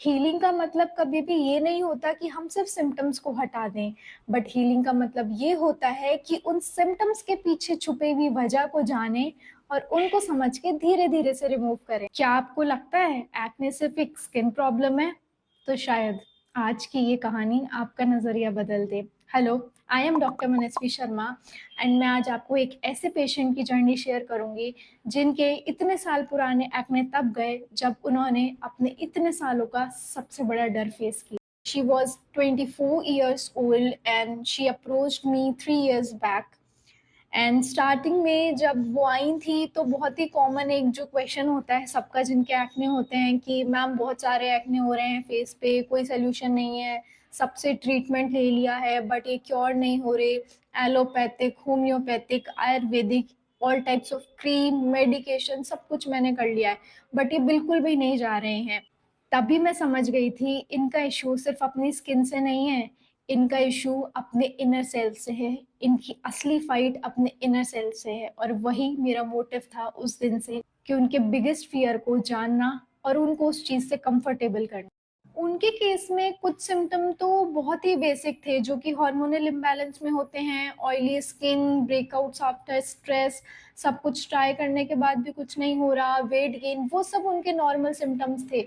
Healing का मतलब कभी भी ये नहीं होता कि हम सिर्फ सिम्पटम्स को हटा दें, बट हीलिंग का मतलब ये होता है कि उन सिम्पटम्स के पीछे छुपी हुई वजह को जानें और उनको समझ के धीरे-धीरे से रिमूव करें। क्या आपको लगता है एक्ने सिर्फ एक स्किन प्रॉब्लम है? तो शायद आज की ये कहानी आपका नज़रिया बदल दे। Hello, I am doctor Manasvi Sharma and मैं आज आपको एक ऐसे पेशेंट की जर्नी शेयर करूँगी जिनके इतने साल पुराने एक्ने तब गए जब उन्होंने अपने इतने सालों का सबसे बड़ा डर फेस किया। She was 24 years old and she approached me 3 years back. And starting में जब वो आई थी तो बहुत ही कॉमन एक जो क्वेश्चन होता है सबका जिनके एक्ने होते हैं कि मैम बहुत सारे एक्ने हो रहे हैं फेस पे, कोई सोल्यूशन नहीं है, सबसे ट्रीटमेंट ले लिया है बट ये क्योर नहीं हो रहे, allopathic, homeopathic, Ayurvedic, all types of cream, medication सब कुछ मैंने कर लिया है बट ये बिल्कुल भी नहीं जा रहे हैं। तभी मैं समझ गई थी इनका इशू सिर्फ अपनी स्किन से नहीं है, इनका इशू अपने इनर सेल से है, इनकी असली फाइट अपने इनर सेल से है और वही मेरा मोटिव था उस दिन से कि उनके बिगेस्ट फियर को जानना और उनको उस चीज़ से कंफर्टेबल करना। उनके केस में कुछ सिम्पटम तो बहुत ही बेसिक थे जो कि हार्मोनल इम्बैलेंस में होते हैं, oily skin, breakouts after stress, सब कुछ ट्राई करने के बाद भी कुछ नहीं हो रहा, वेट गेन, वो सब उनके नॉर्मल सिम्पटम्स थे।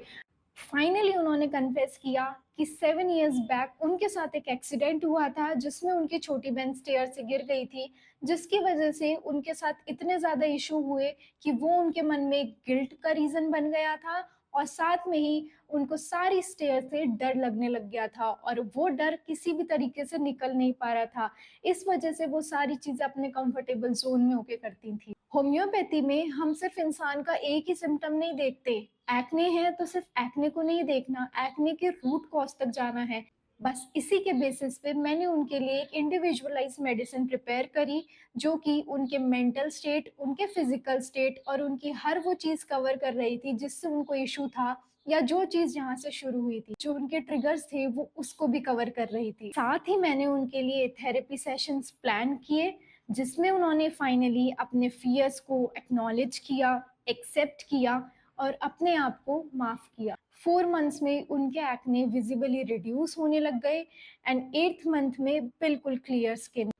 फाइनली उन्होंने कन्फेस किया कि 7 इयर्स बैक उनके साथ एक एक्सीडेंट हुआ था जिसमें उनकी छोटी बहन स्टेयर से गिर गई थी, जिसकी वजह से उनके साथ इतने ज़्यादा इशू हुए कि वो उनके मन में एक गिल्ट का रीज़न बन गया था और साथ में ही उनको सारी स्टेयर से डर लगने लग गया था और वो डर किसी भी तरीके से निकल नहीं पा रहा था। इस वजह से वो सारी चीज़ें अपने कंफर्टेबल ज़ोन में होके करती थी। होम्योपैथी में हम सिर्फ इंसान का एक ही सिम्पटम नहीं देखते, एक्ने है तो सिर्फ एक्ने को नहीं देखना, एक्ने के रूट कॉज तक जाना है। बस इसी के बेसिस पे मैंने उनके लिए एक इंडिविजुअलाइज मेडिसिन प्रिपेयर करी जो कि उनके मेंटल स्टेट, उनके फिजिकल स्टेट और उनकी हर वो चीज़ कवर कर रही थी जिससे उनको इशू था या जो चीज़ जहाँ से शुरू हुई थी, जो उनके ट्रिगर्स थे वो उसको भी कवर कर रही थी। साथ ही मैंने उनके लिए थेरेपी सेशंस प्लान किए जिसमें उन्होंने फाइनली अपने फियर्स को एक्नॉलेज किया, एक्सेप्ट किया और अपने आप को माफ किया। 4 मंथ्स में उनके एक्ने विजिबली रिड्यूस होने लग गए एंड 8th मंथ में बिल्कुल क्लियर स्किन।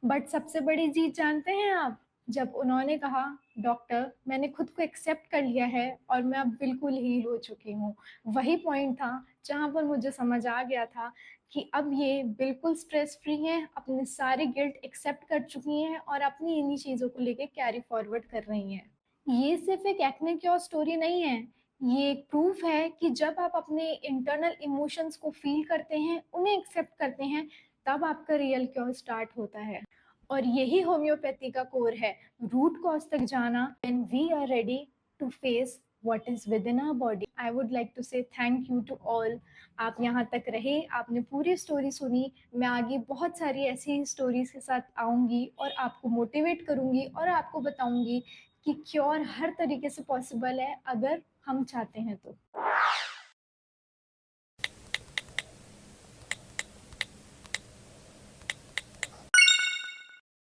बट सबसे बड़ी चीज़ जानते हैं आप? जब उन्होंने कहा डॉक्टर मैंने खुद को एक्सेप्ट कर लिया है और मैं अब बिल्कुल हील हो चुकी हूँ। वही पॉइंट था जहाँ पर मुझे समझ आ गया था कि अब ये बिल्कुल स्ट्रेस फ्री हैं, अपने सारे गिल्ट एक्सेप्ट कर चुकी हैं और अपनी इन्हीं चीज़ों को लेके कैरी फॉरवर्ड कर रही हैं। ये सिर्फ एक एक्ने क्योर स्टोरी नहीं है, ये एक प्रूफ है कि जब आप अपने इंटरनल इमोशंस को फील करते हैं, उन्हें एक्सेप्ट करते हैं, तब आपका रियल क्योर स्टार्ट होता है। और यही होम्योपैथी का कोर है, रूट कॉज तक जाना and we are ready to face what is within our body. I would like to say thank you to all. आप यहाँ तक रहे, आपने पूरी स्टोरी सुनी। मैं आगे बहुत सारी ऐसी स्टोरीज के साथ आऊँगी और आपको मोटिवेट करूँगी और आपको बताऊँगी कि क्योर हर तरीके से पॉसिबल है अगर हम चाहते हैं तो।